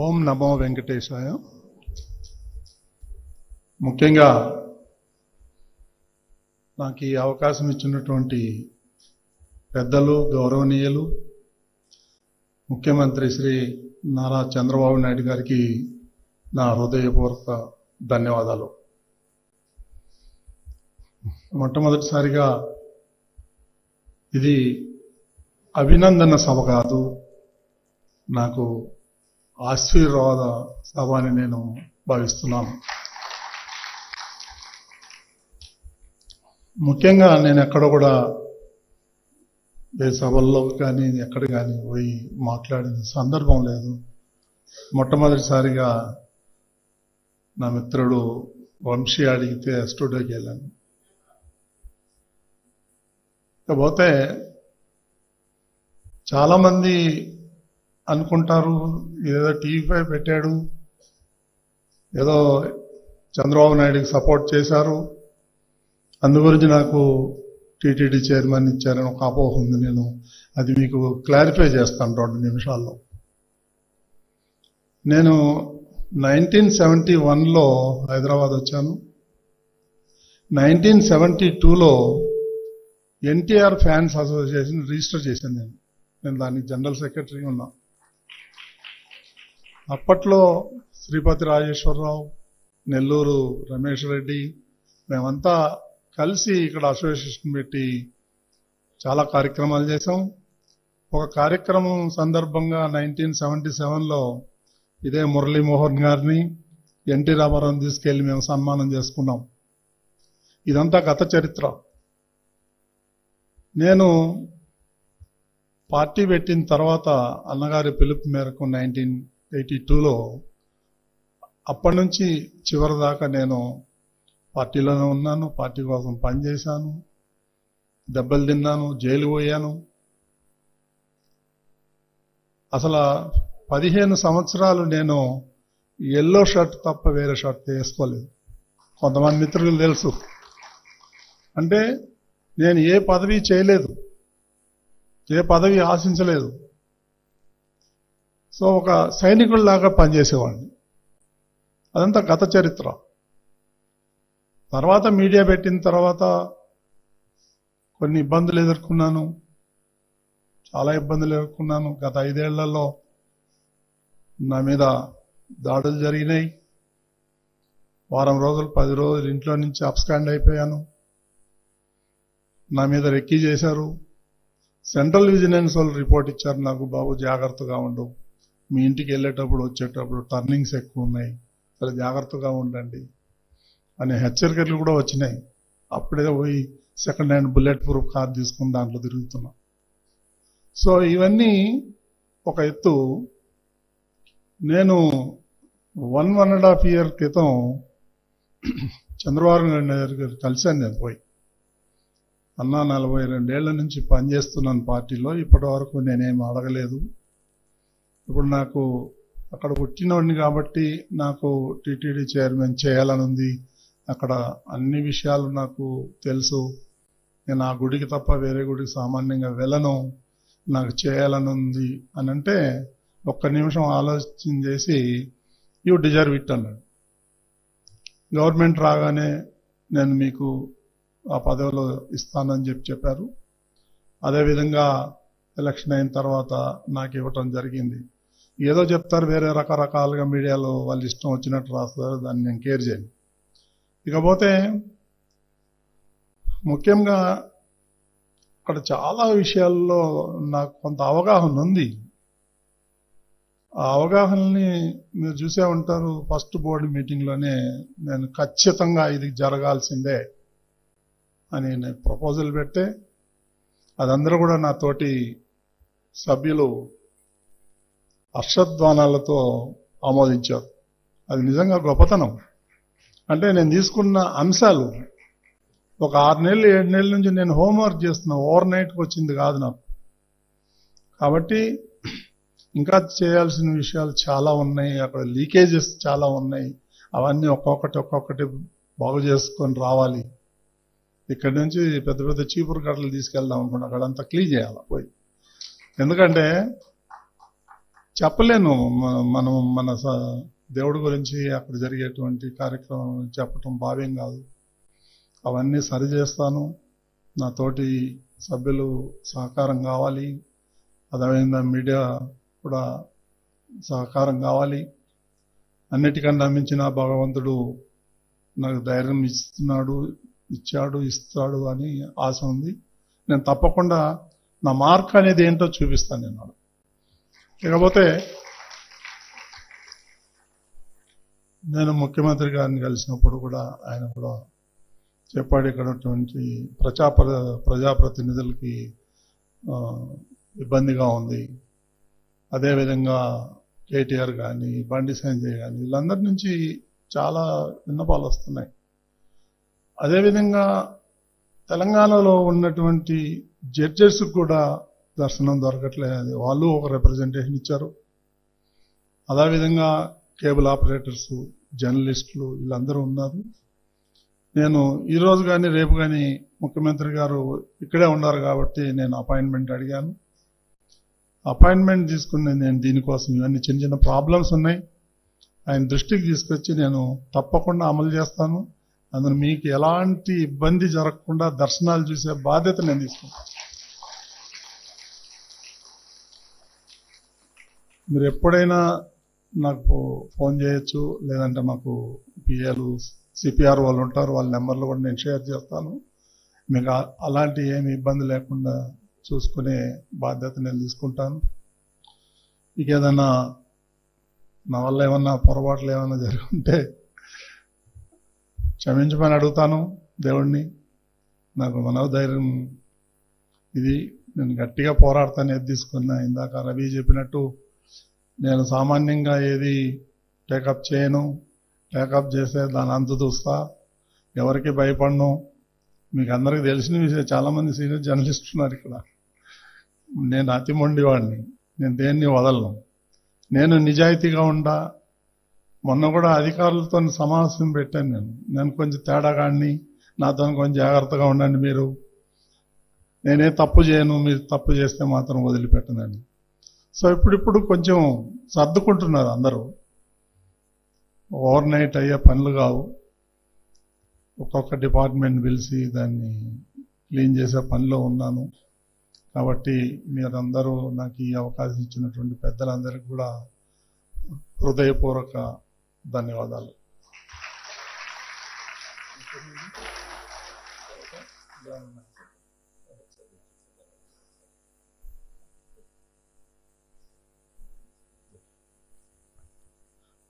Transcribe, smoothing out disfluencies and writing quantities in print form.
ఓం నమో వెంకటేశాయ. ముఖ్యంగా నాకు ఈ అవకాశం ఇచ్చినటువంటి పెద్దలు, గౌరవనీయులు ముఖ్యమంత్రి శ్రీ నారా చంద్రబాబు నాయుడు గారికి నా హృదయపూర్వక ధన్యవాదాలు. మొట్టమొదటిసారిగా ఇది అభినందన సభ కాదు, నాకు ఆశీర్వాద సభ అని నేను భావిస్తున్నాను. ముఖ్యంగా నేను ఎక్కడ కూడా ఏ సభల్లో కానీ ఎక్కడ కానీ పోయి మాట్లాడిన సందర్భం లేదు. మొట్టమొదటిసారిగా నా మిత్రుడు వంశీ అడిగితే స్టూడియోకి వెళ్ళాను. ఇకపోతే చాలామంది అనుకుంటారు ఏదో టీవీ పెట్టాడు, ఏదో చంద్రబాబు నాయుడికి సపోర్ట్ చేశారు, అందు గురించి నాకు టీటీడీ చైర్మన్ ఇచ్చారని ఒక అపోహ ఉంది. నేను అది మీకు క్లారిఫై చేస్తాను 2 నిమిషాల్లో. నేను 1971లో హైదరాబాద్ వచ్చాను. 1972లో ఎన్టీఆర్ ఫ్యాన్స్ అసోసియేషన్ రిజిస్టర్ చేశాను. నేను దానికి జనరల్ సెక్రటరీ ఉన్నా. అప్పట్లో శ్రీపతి రాజేశ్వరరావు, నెల్లూరు రమేష్ రెడ్డి, మేమంతా కలిసి ఇక్కడ అసోసియేషన్ పెట్టి చాలా కార్యక్రమాలు చేశాం. ఒక కార్యక్రమం సందర్భంగా 1977లో ఇదే మురళీమోహన్ గారిని, ఎన్టీ రామారావుని తీసుకెళ్లి మేము సన్మానం చేసుకున్నాం. ఇదంతా గత చరిత్ర. నేను పార్టీ పెట్టిన తర్వాత అన్నగారి పిలుపు మేరకు 1982లో అప్పటి నుంచి చివరి దాకా నేను పార్టీలోనే ఉన్నాను. పార్టీ కోసం పనిచేశాను, దెబ్బలు తిన్నాను, జైలు పోయాను. అసలు 15 సంవత్సరాలు నేను ఎల్లో షర్ట్ తప్ప వేరే షర్ట్ వేసుకోలేదు. కొంతమంది మిత్రులు తెలుసు. అంటే నేను ఏ పదవి చేయలేదు, ఏ పదవి ఆశించలేదు. సో ఒక సైనికుల్లాగా పనిచేసేవాడిని. అదంతా గత చరిత్ర. తర్వాత మీడియా పెట్టిన తర్వాత కొన్ని ఇబ్బందులు ఎదుర్కొన్నాను, చాలా ఇబ్బందులు ఎదుర్కొన్నాను. గత 5 ఏళ్లలో నా మీద దాడులు జరిగినాయి. వారం రోజులు 10 రోజులు ఇంట్లో నుంచి అబ్స్కాండ్ అయిపోయాను. నా మీద రెక్కీ చేశారు. సెంట్రల్ విజిలెన్స్ వాళ్ళు రిపోర్ట్ ఇచ్చారు నాకు, బాబు జాగ్రత్తగా ఉండు, మీ ఇంటికి వెళ్ళేటప్పుడు వచ్చేటప్పుడు టర్నింగ్స్ ఎక్కువ ఉన్నాయి, చాలా జాగ్రత్తగా ఉండండి అనే హెచ్చరికలు కూడా వచ్చినాయి. అప్పుడే పోయి second hand bullet proof car తీసుకుని దాంట్లో తిరుగుతున్నా. సో ఇవన్నీ ఒక ఎత్తు. నేను 1.5 year క్రితం చంద్రబాబు నాయుడు గారు కలిశాను. నేను పోయి, అన్నా 42 ఏళ్ల నుంచి పనిచేస్తున్నాను పార్టీలో, ఇప్పటి వరకు నేనేం అడగలేదు. ఇప్పుడు నాకు అక్కడ పుట్టినోడిని కాబట్టి నాకు టీటీడీ చైర్మన్ చేయాలని ఉంది. అక్కడ అన్ని విషయాలు నాకు తెలుసు. నేను ఆ గుడికి తప్ప వేరే గుడికి సామాన్యంగా వెళ్ళను, నాకు చేయాలని ఉంది అని అంటే 1 నిమిషం ఆలోచన చేసి యూ డిజర్వ్ ఇట్ అన్నాడు. గవర్నమెంట్ రాగానే నేను మీకు ఆ పదవిలో ఇస్తానని చెప్పారు. అదేవిధంగా ఎలక్షన్ అయిన తర్వాత నాకు ఇవ్వటం జరిగింది. ఏదో చెప్తారు, వేరే రకరకాలుగా మీడియాలో వాళ్ళు ఇష్టం వచ్చినట్టు రాస్తారు, దాన్ని నేను కేర్ చేయను. ఇకపోతే ముఖ్యంగా అక్కడ చాలా విషయాల్లో నాకు కొంత అవగాహన ఉంది. ఆ అవగాహనని మీరు చూసే ఉంటారు. ఫస్ట్ బోర్డు మీటింగ్లోనే నేను ఖచ్చితంగా ఇది జరగాల్సిందే అని నేను ప్రపోజల్ పెడితే అదందరూ కూడా నా తోటి సభ్యులు హర్షధ్వానాలతో ఆమోదించారు. అది నిజంగా గొప్పతనం. అంటే నేను తీసుకున్న అంశాలు ఒక 6 నెలలు 7 నెలల నుంచి నేను హోంవర్క్ చేస్తున్నా, ఓవర్ నైట్కి వచ్చింది కాదు నాకు. కాబట్టి ఇంకా చేయాల్సిన విషయాలు చాలా ఉన్నాయి, అక్కడ లీకేజెస్ చాలా ఉన్నాయి. అవన్నీ ఒక్కొక్కటి బాగు చేసుకొని రావాలి. ఇక్కడి నుంచి పెద్ద పెద్ద చీపురు కట్టలు తీసుకెళ్దాం అనుకున్నా, అక్కడంతా క్లీన్ చేయాలి పోయి. ఎందుకంటే చెప్పలేను. మనం మన దేవుడి గురించి అక్కడ జరిగేటువంటి కార్యక్రమం చెప్పటం భావ్యం కాదు. అవన్నీ సరి చేస్తాను. నా తోటి సభ్యులు సహకారం కావాలి. అదేవిధంగా మీడియా కూడా సహకారం కావాలి. అన్నిటికన్నా మించిన భగవంతుడు నాకు ధైర్యం ఇచ్చాడు, ఇస్తాడు అని ఆశ ఉంది. నేను తప్పకుండా నా మార్క్ అనేది ఏంటో చూపిస్తాను నేను. ఇకపోతే నేను ముఖ్యమంత్రి గారిని కలిసినప్పుడు కూడా ఆయన కూడా చెప్పాడు, ఇక్కడ ప్రజాప్రతినిధులకి ఇబ్బందిగా ఉంది. అదేవిధంగా కేటీఆర్ కానీ, బండి సంజయ్ కానీ, వీళ్ళందరి నుంచి చాలా విన్నపాలు వస్తున్నాయి. అదేవిధంగా తెలంగాణలో ఉన్నటువంటి జడ్జెస్ కూడా దర్శనం దొరకట్లేదు. వాళ్ళు ఒక రిప్రజెంటేషన్ ఇచ్చారు. అదేవిధంగా కేబుల్ ఆపరేటర్స్, జర్నలిస్టులు వీళ్ళందరూ ఉన్నారు. నేను ఈరోజు కానీ రేపు కానీ ముఖ్యమంత్రి గారు ఇక్కడే ఉన్నారు కాబట్టి నేను అపాయింట్మెంట్ అడిగాను. అపాయింట్మెంట్ తీసుకుని నేను దీనికోసం ఇవన్నీ చిన్న చిన్న ప్రాబ్లమ్స్ ఉన్నాయి, ఆయన దృష్టికి తీసుకొచ్చి నేను తప్పకుండా అమలు చేస్తాను. అందులో మీకు ఎలాంటి ఇబ్బంది జరగకుండా దర్శనాలు చూసే బాధ్యత నేను తీసుకుంటాను. మీరు ఎప్పుడైనా నాకు ఫోన్ చేయొచ్చు, లేదంటే మాకు పిఏలు, సిపిఆర్ వాళ్ళు ఉంటారు, వాళ్ళ నెంబర్లు కూడా నేను షేర్ చేస్తాను. మీకు అలాంటి ఏమి ఇబ్బంది లేకుండా చూసుకునే బాధ్యత నేను తీసుకుంటాను. ఇక ఏదన్నా నా వల్ల ఏమన్నా పొరపాట్లు ఏమన్నా జరుగుంటే క్షమించమని అడుగుతాను దేవుణ్ణి. నాకు మనోధైర్యం ఇది, నేను గట్టిగా పోరాడతాను. ఏది తీసుకున్నా ఇందాక రవి చెప్పినట్టు నేను సామాన్యంగా ఏది టేకప్ చేయను. టేకప్ చేస్తే దాని అంతు చూస్తా, ఎవరికి భయపడను. మీకు అందరికీ తెలిసిన విషయం, చాలామంది సీనియర్ జర్నలిస్ట్ ఉన్నారు ఇక్కడ. నేను అతి మొండివాడిని, నేను దేన్ని వదలను. నేను నిజాయితీగా ఉండా. మొన్న కూడా అధికారులతో సమావేశం పెట్టాను. నేను కొంచెం తేడాగాడిని, నాతో కొంచెం జాగ్రత్తగా ఉండండి మీరు. నేనే తప్పు చేయను, మీరు తప్పు చేస్తే మాత్రం వదిలిపెట్టనండి. సో ఇప్పుడు కొంచెం సర్దుకుంటున్నారు అందరూ. ఓవర్ నైట్ అయ్యే పనులు కావు. ఒక్కొక్క డిపార్ట్మెంట్ పిలిచి దాన్ని క్లీన్ చేసే పనిలో ఉన్నాను. కాబట్టి మీరందరూ నాకు ఈ అవకాశం ఇచ్చినటువంటి పెద్దలందరికీ కూడా హృదయపూర్వక ధన్యవాదాలు.